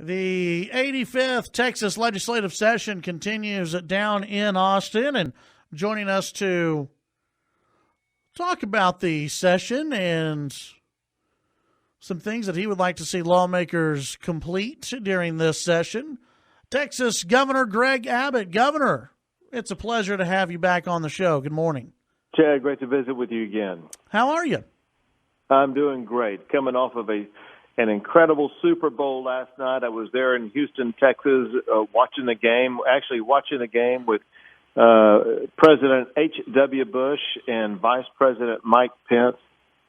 The 85th Texas legislative session continues down in Austin, and joining us to talk about the session and some things that he would like to see lawmakers complete during this session, Texas Governor Greg Abbott. Governor, it's a pleasure to have you back on the show. Good morning. Chad, great to visit with you again. How are you? I'm doing great. Coming off of an incredible Super Bowl last night. I was there in Houston, Texas, watching the game with President H.W. Bush and Vice President Mike Pence.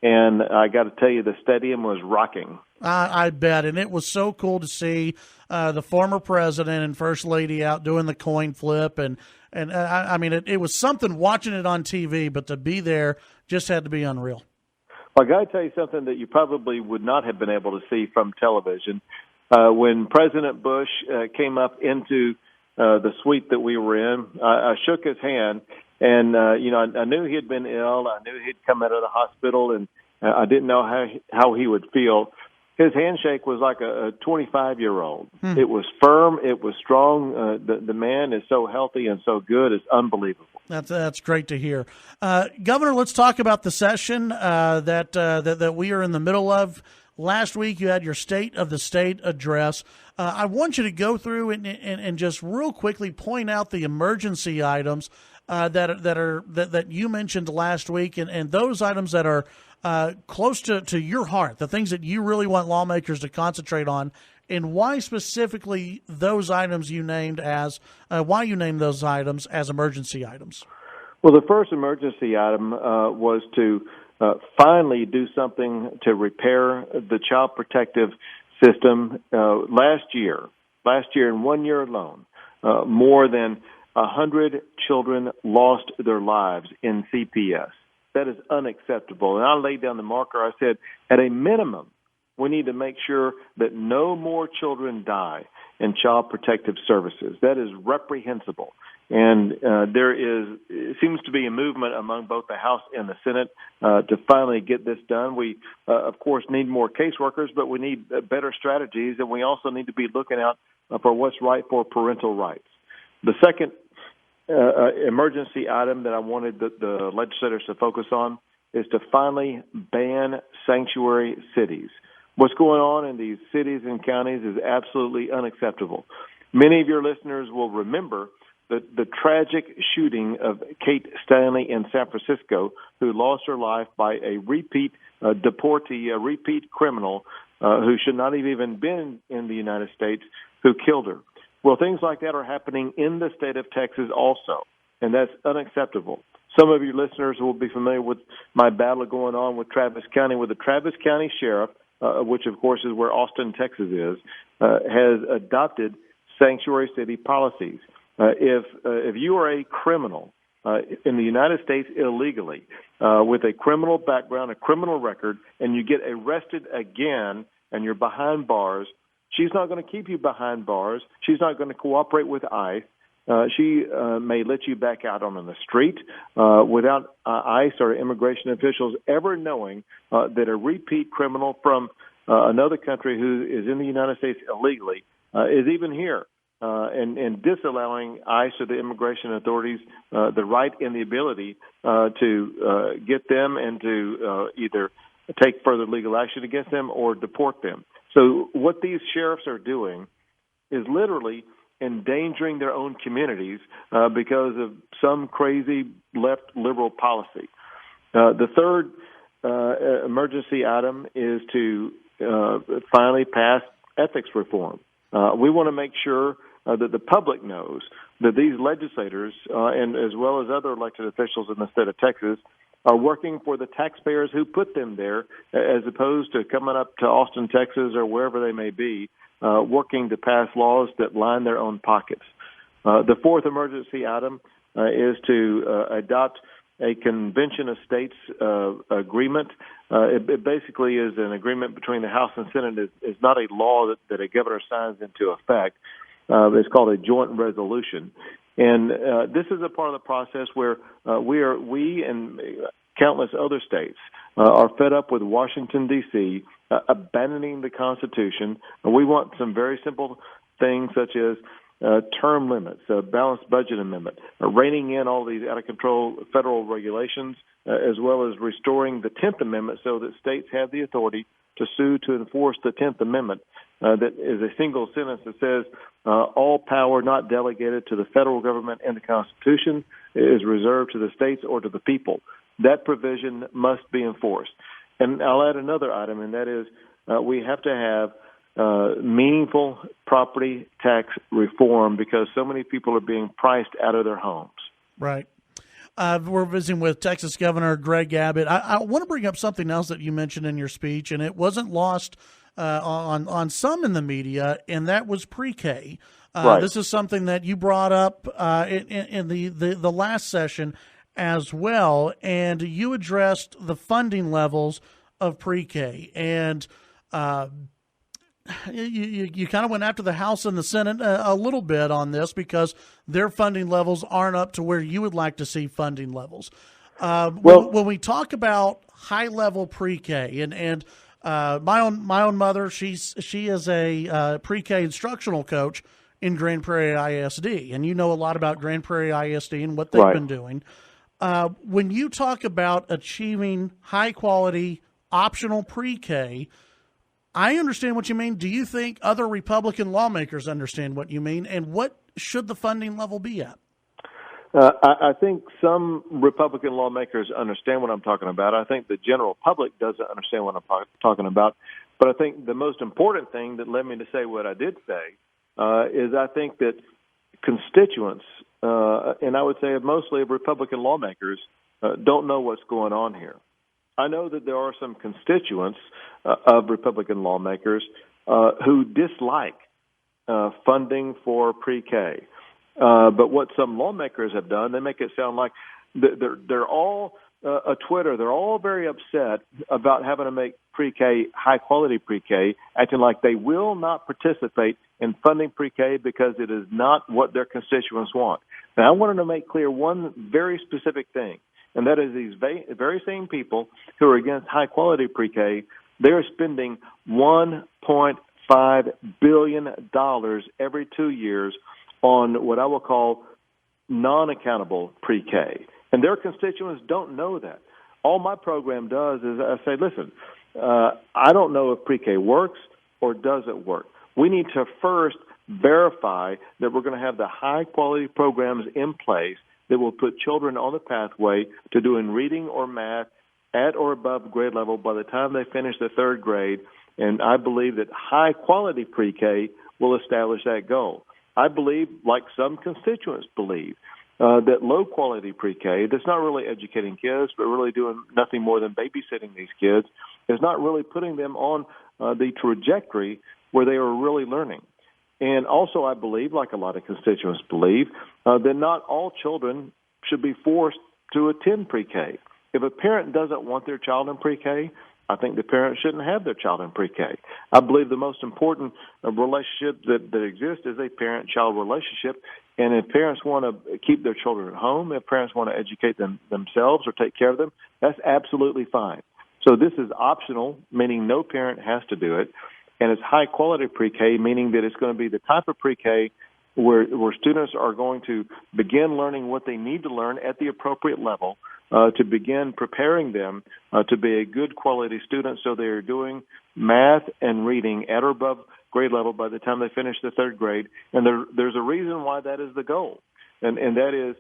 And I got to tell you, the stadium was rocking. I bet. And it was so cool to see the former president and first lady out doing the coin flip. And I mean, it was something watching it on TV, but to be there just had to be unreal. Well, I got to tell you something that you probably would not have been able to see from television. When President Bush came up into the suite that we were in, I shook his hand, and I knew he had been ill. I knew he'd come out of the hospital, and I didn't know how he would feel. His handshake was like a 25-year-old. It was firm. It was strong. The man is so healthy and so good. It's unbelievable. That's great to hear. Governor, let's talk about the session that we are in the middle of. Last week you had your State of the State address. I want you to go through and just real quickly point out the emergency items that you mentioned last week and those items that are close to your heart, the things that you really want lawmakers to concentrate on, and why specifically those items you named why you named those items as emergency items. Well, the first emergency item was to finally do something to repair the child protective system. Last year, in 1 year alone, more than 100 children lost their lives in CPS. That is unacceptable. And I laid down the marker. I said, at a minimum, we need to make sure that no more children die in child protective services. That is reprehensible. And it seems to be a movement among both the House and the Senate to finally get this done. We, of course, need more caseworkers, but we need better strategies, and we also need to be looking out for what's right for parental rights. The second emergency item that I wanted the legislators to focus on is to finally ban sanctuary cities. What's going on in these cities and counties is absolutely unacceptable. Many of your listeners will remember the tragic shooting of Kate Stanley in San Francisco, who lost her life by a repeat deportee, a repeat criminal who should not have even been in the United States, who killed her. Well, things like that are happening in the state of Texas also, and that's unacceptable. Some of your listeners will be familiar with my battle going on with Travis County, with the Travis County Sheriff, which, of course, is where Austin, Texas is, has adopted sanctuary city policies. If you are a criminal in the United States illegally with a criminal background, a criminal record, and you get arrested again and you're behind bars, she's not going to keep you behind bars. She's not going to cooperate with ICE. She may let you back out on the street without ICE or immigration officials ever knowing that a repeat criminal from another country who is in the United States illegally is even here, and disallowing ICE or the immigration authorities the right and the ability to get them and to either take further legal action against them or deport them. So what these sheriffs are doing is literally endangering their own communities because of some crazy left liberal policy. The third emergency item is to finally pass ethics reform. We want to make sure that the public knows that these legislators, and as well as other elected officials in the state of Texas, are working for the taxpayers who put them there, as opposed to coming up to Austin, Texas, or wherever they may be, working to pass laws that line their own pockets. The fourth emergency item is to adopt a convention of states agreement. It basically is an agreement between the House and Senate. It's not a law that a governor signs into effect. It's called a joint resolution. And this is a part of the process where we and countless other states are fed up with Washington, D.C., abandoning the Constitution. And we want some very simple things such as term limits, a balanced budget amendment, reining in all these out-of-control federal regulations, as well as restoring the 10th Amendment so that states have the authority to sue to enforce the 10th Amendment. That is a single sentence that says all power not delegated to the federal government and the Constitution is reserved to the states or to the people. That provision must be enforced. And I'll add another item, and that is we have to have meaningful property tax reform because so many people are being priced out of their homes. Right. We're visiting with Texas Governor Greg Abbott. I want to bring up something else that you mentioned in your speech, and it wasn't lost on some in the media, and that was pre-K. Right. This is something that you brought up in the last session as well, and you addressed the funding levels of pre-K, and you kind of went after the House and the Senate a little bit on this because their funding levels aren't up to where you would like to see funding levels. When we talk about high-level pre-K, and my own mother, she is a pre-K instructional coach in Grand Prairie ISD, and you know a lot about Grand Prairie ISD and what they've been doing. When you talk about achieving high-quality optional pre-K, I understand what you mean. Do you think other Republican lawmakers understand what you mean, and what should the funding level be at? I think some Republican lawmakers understand what I'm talking about. I think the general public doesn't understand what I'm talking about. But I think the most important thing that led me to say what I did say is I think that constituents, and I would say mostly Republican lawmakers, don't know what's going on here. I know that there are some constituents of Republican lawmakers who dislike funding for pre-K. But what some lawmakers have done, they make it sound like they're all a Twitter. They're all very upset about having to make pre-K, high-quality pre-K, acting like they will not participate in funding pre-K because it is not what their constituents want. Now, I wanted to make clear one very specific thing, and that is these very same people who are against high-quality pre-K, they're spending $1.5 billion every 2 years on what I will call non-accountable pre-K. And their constituents don't know that. All my program does is I say, listen, I don't know if pre-K works or doesn't work. We need to first verify that we're going to have the high-quality programs in place that will put children on the pathway to doing reading or math at or above grade level by the time they finish the third grade. And I believe that high-quality pre-K will establish that goal. I believe, like some constituents believe, that low-quality pre-K that's not really educating kids but really doing nothing more than babysitting these kids is not really putting them on the trajectory where they are really learning. And also I believe, like a lot of constituents believe, that not all children should be forced to attend pre-K. If a parent doesn't want their child in pre-K, I think the parent shouldn't have their child in pre-K. I believe the most important relationship that exists is a parent-child relationship. And if parents want to keep their children at home, if parents want to educate themselves or take care of them, that's absolutely fine. So this is optional, meaning no parent has to do it. And it's high-quality pre-K, meaning that it's going to be the type of pre-K where students are going to begin learning what they need to learn at the appropriate level to begin preparing them to be a good quality student so they're doing math and reading at or above grade level by the time they finish the third grade. And there's a reason why that is the goal. And that is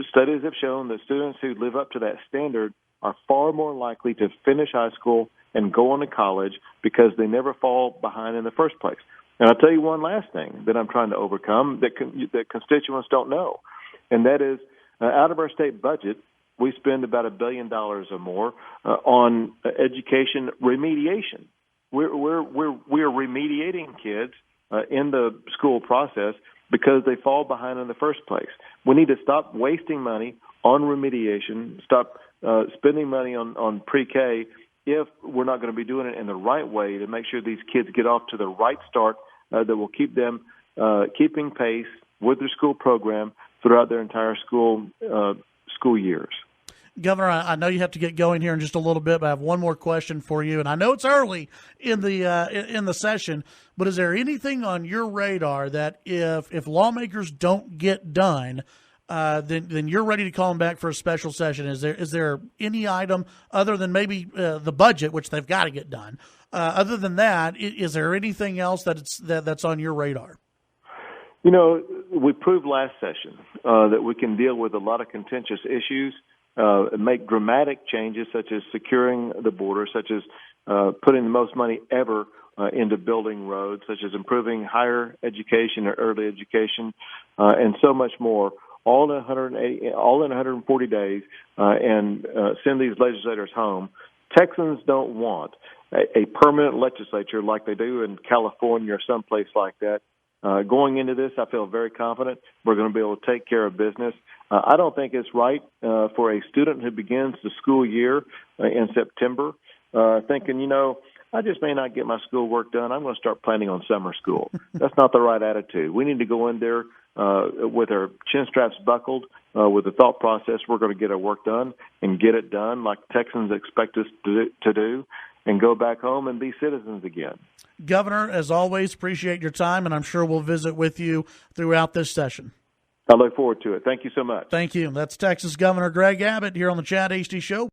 studies have shown that students who live up to that standard are far more likely to finish high school and go on to college because they never fall behind in the first place. And I'll tell you one last thing that I'm trying to overcome that constituents don't know, and that is out of our state budget, we spend about $1 billion or more on education remediation. We're remediating kids in the school process because they fall behind in the first place. We need to stop wasting money on remediation, stop spending money on pre-K if we're not going to be doing it in the right way to make sure these kids get off to the right start that will keep them keeping pace with their school program throughout their entire school years. Governor, I know you have to get going here in just a little bit, but I have one more question for you. And I know it's early in the session, but is there anything on your radar that if lawmakers don't get done, then you're ready to call them back for a special session? Is there any item other than maybe the budget, which they've got to get done? Other than that, is there anything else that's on your radar? We proved last session that we can deal with a lot of contentious issues, make dramatic changes such as securing the border, such as putting the most money ever into building roads, such as improving higher education or early education, and so much more, all in 140 days, and send these legislators home. Texans don't want a permanent legislature like they do in California or someplace like that. Going into this, I feel very confident we're going to be able to take care of business. I don't think it's right for a student who begins the school year in September thinking, I just may not get my schoolwork done. I'm going to start planning on summer school. That's not the right attitude. We need to go in there with our chin straps buckled, with the thought process we're going to get our work done and get it done like Texans expect us to do, and go back home and be citizens again. Governor, as always, appreciate your time, and I'm sure we'll visit with you throughout this session. I look forward to it. Thank you so much. Thank you. That's Texas Governor Greg Abbott here on the Chad Hasty Show.